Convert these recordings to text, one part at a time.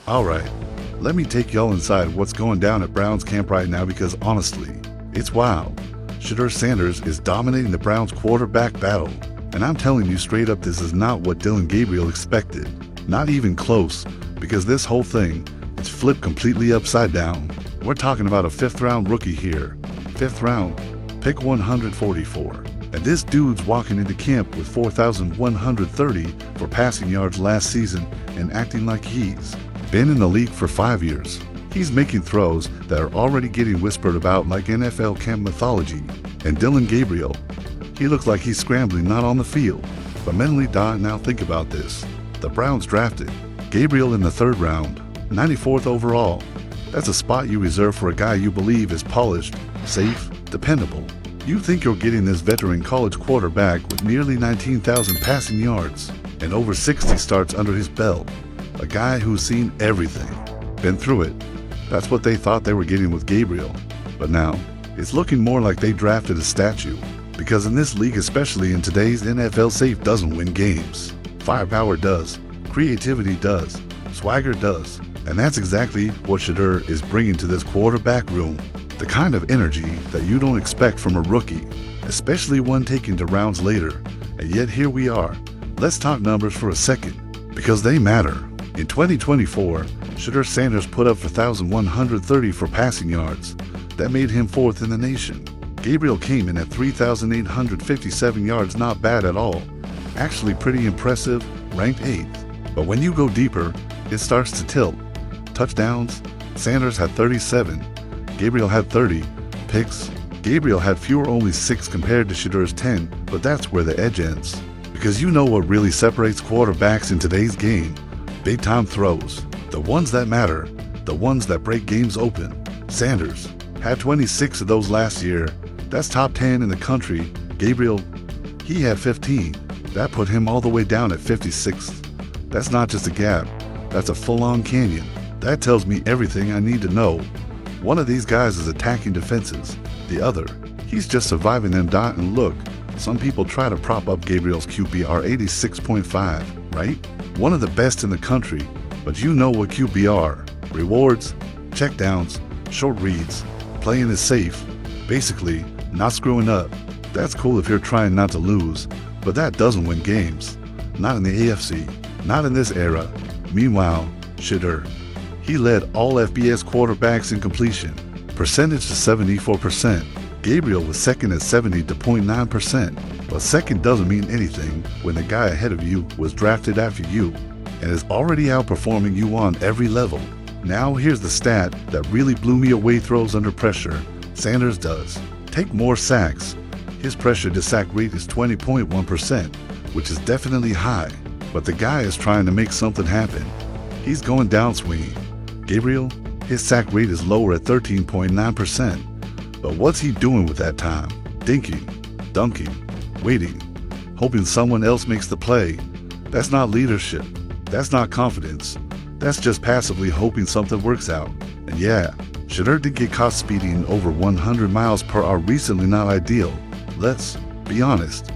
Alright, let me take y'all inside what's going down at Browns camp right now because honestly, it's wild. Shedeur Sanders is dominating the Browns quarterback battle. And I'm telling you straight up, this is not what Dillon Gabriel expected. Not even close, because this whole thing is flipped completely upside down. We're talking about a 5th round rookie here. 5th round, pick 144. And this dude's walking into camp with 4,130 for passing yards last season and acting like he's been in the league for 5 years. He's making throws that are already getting whispered about like NFL camp mythology. And Dillon Gabriel, he looks like he's scrambling not on the field, but mentally. Now think about this. The Browns drafted Gabriel in the 3rd round, 94th overall. That's a spot you reserve for a guy you believe is polished, safe, dependable. You think you're getting this veteran college quarterback with nearly 19,000 passing yards and over 60 starts under his belt. A guy who's seen everything, been through it. That's what they thought they were getting with Gabriel. But now, it's looking more like they drafted a statue. Because in this league, especially in today's NFL, safe doesn't win games. Firepower does, creativity does, swagger does. And that's exactly what Shedeur is bringing to this quarterback room. The kind of energy that you don't expect from a rookie, especially one taken to rounds later. And yet here we are. Let's talk numbers for a second, because they matter. In 2024, Shedeur Sanders put up 4,130 for passing yards. That made him 4th in the nation. Gabriel came in at 3,857 yards, not bad at all. Actually pretty impressive, ranked 8th. But when you go deeper, it starts to tilt. Touchdowns, Sanders had 37. Gabriel had 30. Picks, Gabriel had fewer, only 6 compared to Shedeur's 10, but that's where the edge ends. Because you know what really separates quarterbacks in today's game? Big time throws. The ones that matter, the ones that break games open. Sanders had 26 of those last year. That's top 10 in the country. Gabriel, he had 15. That put him all the way down at 56th. That's not just a gap, that's a full-on canyon. That tells me everything I need to know. One of these guys is attacking defenses. The other, he's just surviving them. And look, some people try to prop up Gabriel's QBR 86.5, right? One of the best in the country, but you know what QBR, rewards, checkdowns, short reads, playing it safe, basically not screwing up. That's cool if you're trying not to lose, but that doesn't win games. Not in the AFC, not in this era. Meanwhile, Shedeur, he led all FBS quarterbacks in completion, percentage to 74%. Gabriel was second at 70.9%, but second doesn't mean anything when the guy ahead of you was drafted after you and is already outperforming you on every level. Now here's the stat that really blew me away. Throws under pressure. Sanders does take more sacks. His pressure to sack rate is 20.1%, which is definitely high, but the guy is trying to make something happen. He's going down swinging. Gabriel, his sack rate is lower at 13.9%, but what's he doing with that time? Dinking, dunking, waiting, hoping someone else makes the play. That's not leadership. That's not confidence. That's just passively hoping something works out. And yeah, Shedeur did get caught speeding over 100 miles per hour recently. Not ideal. Let's be honest.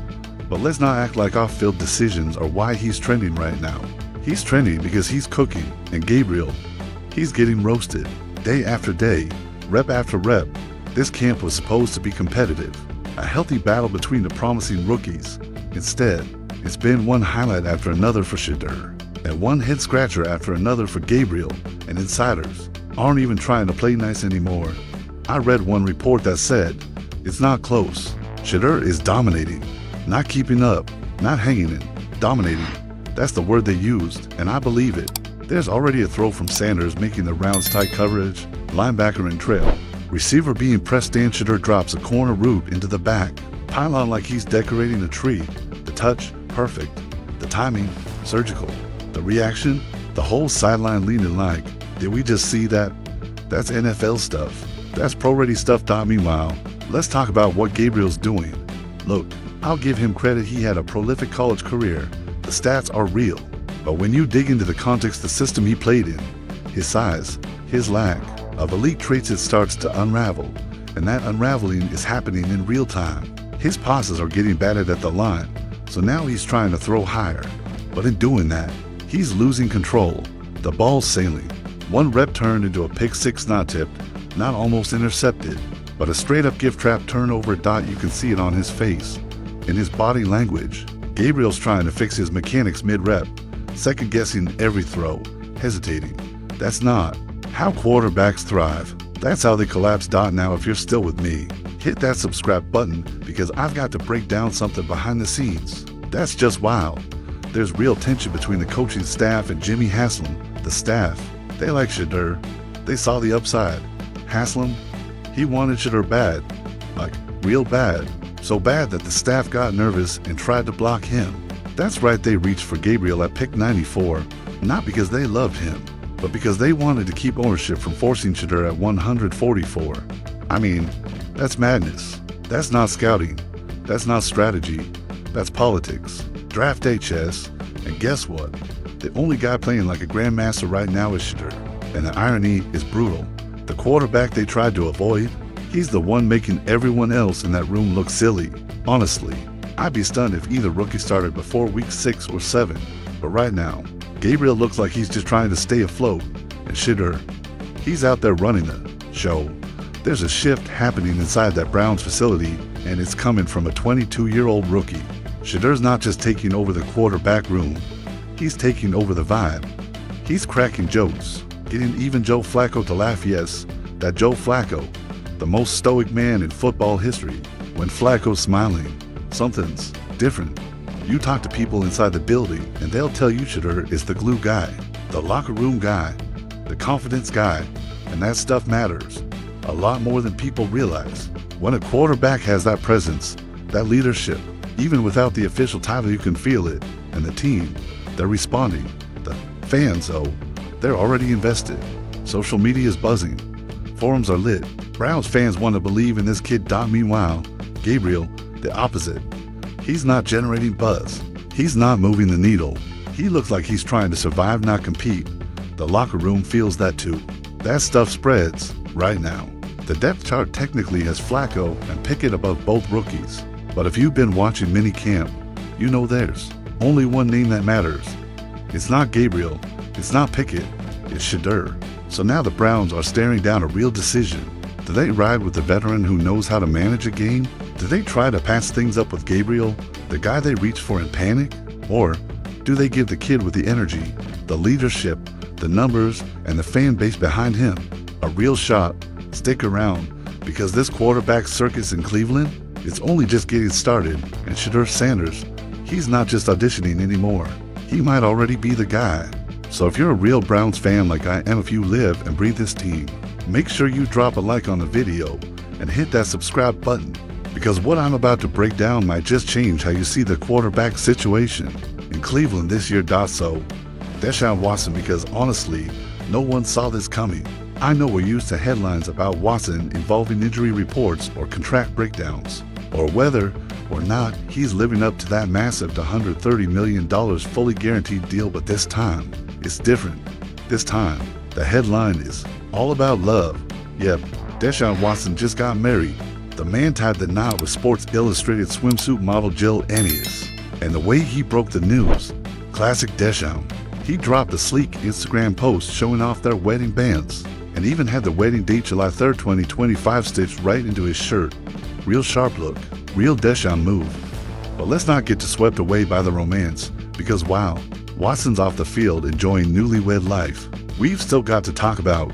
But let's not act like off-field decisions are why he's trending right now. He's trending because he's cooking. And Gabriel, he's getting roasted. Day after day, rep after rep. This camp was supposed to be competitive. A healthy battle between the promising rookies. Instead, it's been one highlight after another for Shedeur, and one head scratcher after another for Gabriel, and insiders aren't even trying to play nice anymore. I read one report that said, it's not close. Shedeur is dominating, not keeping up, not hanging in, dominating. That's the word they used, and I believe it. There's already a throw from Sanders making the rounds tight coverage, linebacker in trail. Receiver being pressed in, Shedeur drops a corner route into the back. Pylon like he's decorating a tree. The touch, perfect. The timing, surgical. The reaction, the whole sideline leaning like, did we just see that? That's NFL stuff. That's pro-ready stuff. Meanwhile, let's talk about what Gabriel's doing. Look, I'll give him credit. He had a prolific college career. The stats are real. But when you dig into the context, the system he played in, his size, his lack of elite traits, it starts to unravel. And that unraveling is happening in real time. His passes are getting batted at the line, so now he's trying to throw higher. But in doing that, he's losing control. The ball's sailing. One rep turned into a pick six, not tipped, not almost intercepted, but a straight-up gift trap turnover. You can see it on his face, in his body language. Gabriel's trying to fix his mechanics mid-rep, second-guessing every throw, hesitating. That's not how quarterbacks thrive. That's how they collapse. Now, if you're still with me, hit that subscribe button because I've got to break down something behind the scenes. That's just wild. There's real tension between the coaching staff and Jimmy Haslam. The staff, they like Shedeur. They saw the upside. Haslam, he wanted Shedeur bad, like real bad. So bad that the staff got nervous and tried to block him. That's right, they reached for Gabriel at pick 94, not because they loved him, but because they wanted to keep ownership from forcing Shedeur at 144. I mean, that's madness. That's not scouting. That's not strategy. That's politics. Draft day chess. And guess what? The only guy playing like a grandmaster right now is Shedeur. And the irony is brutal. The quarterback they tried to avoid, he's the one making everyone else in that room look silly. Honestly, I'd be stunned if either rookie started before week 6 or 7. But right now, Gabriel looks like he's just trying to stay afloat. And Shedeur, he's out there running the show. There's a shift happening inside that Browns facility, and it's coming from a 22-year-old rookie. Shedeur's not just taking over the quarterback room, he's taking over the vibe. He's cracking jokes, getting even Joe Flacco to laugh. Yes, that Joe Flacco, the most stoic man in football history. When Flacco's smiling, something's different. You talk to people inside the building, and they'll tell you Shedeur is the glue guy, the locker room guy, the confidence guy, and that stuff matters a lot more than people realize. When a quarterback has that presence, that leadership, even without the official title, you can feel it. And the team, they're responding. The fans, though, they're already invested. Social media is buzzing. Forums are lit. Browns fans want to believe in this kid. Meanwhile, Gabriel, the opposite. He's not generating buzz. He's not moving the needle. He looks like he's trying to survive, not compete. The locker room feels that too. That stuff spreads right now. The depth chart technically has Flacco and Pickett above both rookies. But if you've been watching mini camp, you know there's only one name that matters. It's not Gabriel, it's not Pickett, it's Shedeur. So now the Browns are staring down a real decision. Do they ride with the veteran who knows how to manage a game? Do they try to patch things up with Gabriel, the guy they reach for in panic? Or do they give the kid with the energy, the leadership, the numbers, and the fan base behind him a real shot? Stick around, because this quarterback circus in Cleveland, it's only just getting started. And Shedeur Sanders, he's not just auditioning anymore. He might already be the guy. So if you're a real Browns fan like I am, if you live and breathe this team, make sure you drop a like on the video and hit that subscribe button, because what I'm about to break down might just change how you see the quarterback situation in Cleveland this year. So Deshaun Watson, because honestly, no one saw this coming. I know we're used to headlines about Watson involving injury reports or contract breakdowns, or whether or not he's living up to that massive $130 million fully guaranteed deal, but this time, it's different. This time, the headline is all about love. Yep, Deshaun Watson just got married. The man tied the knot with Sports Illustrated swimsuit model Jill Annius. And the way he broke the news, classic Deshaun. He dropped a sleek Instagram post showing off their wedding bands, and even had the wedding date July 3rd, 2025 stitched right into his shirt. Real Sharpe look, real Deshaun move. But let's not get swept away by the romance, because wow, Watson's off the field enjoying newlywed life. We've still got to talk about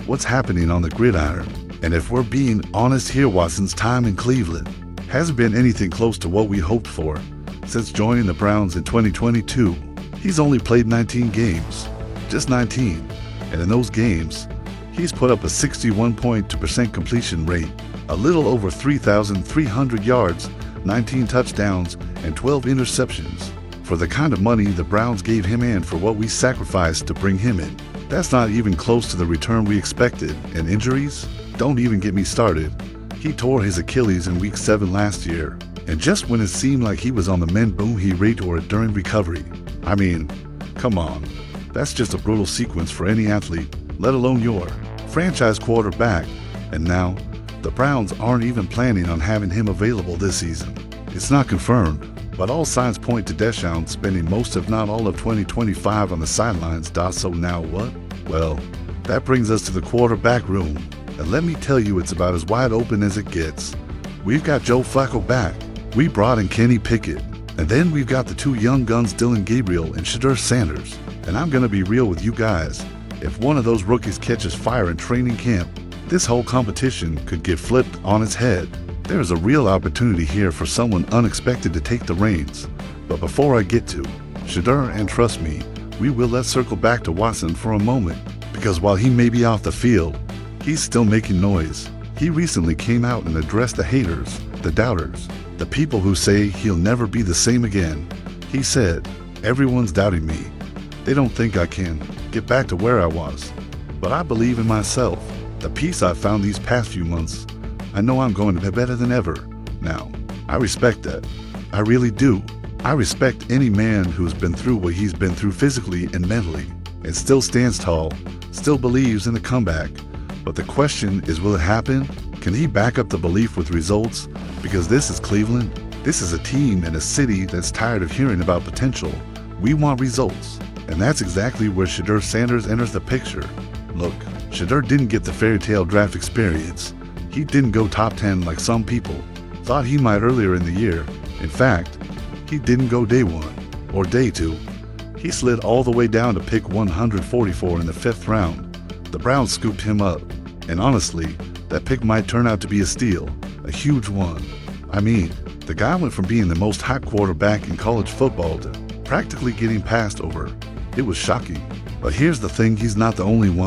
what's happening on the gridiron. And if we're being honest here, Watson's time in Cleveland hasn't been anything close to what we hoped for. Since joining the Browns in 2022, he's only played 19 games, just 19. And in those games, he's put up a 61.2% completion rate, a little over 3,300 yards, 19 touchdowns, and 12 interceptions. For the kind of money the Browns gave him and for what we sacrificed to bring him in, that's not even close to the return we expected. And injuries? Don't even get me started. He tore his Achilles in week 7 last year, and just when it seemed like he was on the mend, boom, he retore it during recovery. I mean, come on. That's just a brutal sequence for any athlete, let alone your franchise quarterback. And now, the Browns aren't even planning on having him available this season. It's not confirmed, but all signs point to Deshaun spending most if not all of 2025 on the sidelines. So now what? Well, That brings us to the quarterback room, and let me tell you, it's about as wide open as it gets. We've got Joe Flacco back. We brought in Kenny Pickett. And then we've got the two young guns, Dillon Gabriel and Shedeur Sanders. And I'm gonna be real with you guys. If one of those rookies catches fire in training camp, this whole competition could get flipped on its head. There is a real opportunity here for someone unexpected to take the reins. But before I get to Shedeur, and trust me, let's circle back to Watson for a moment, because while he may be off the field, he's still making noise. He recently came out and addressed the haters, the doubters, the people who say he'll never be the same again. He said, "Everyone's doubting me. They don't think I can get back to where I was. But I believe in myself. The peace I've found these past few months, I know I'm going to be better than ever. Now, I respect that. I really do. I respect any man who's been through what he's been through physically and mentally, and still stands tall, still believes in the comeback. But the question is, will it happen? Can he back up the belief with results? Because this is Cleveland. This is a team and a city that's tired of hearing about potential. We want results. And that's exactly where Shedeur Sanders enters the picture. Look, Shedeur didn't get the fairy tale draft experience. He didn't go top 10 like some people thought he might earlier in the year. In fact, he didn't go day 1 or day 2. He slid all the way down to pick 144 in the 5th round. The Browns scooped him up. And honestly, that pick might turn out to be a steal, a huge one. I mean, the guy went from being the most hot quarterback in college football to practically getting passed over. It was shocking. But here's the thing, he's not the only one.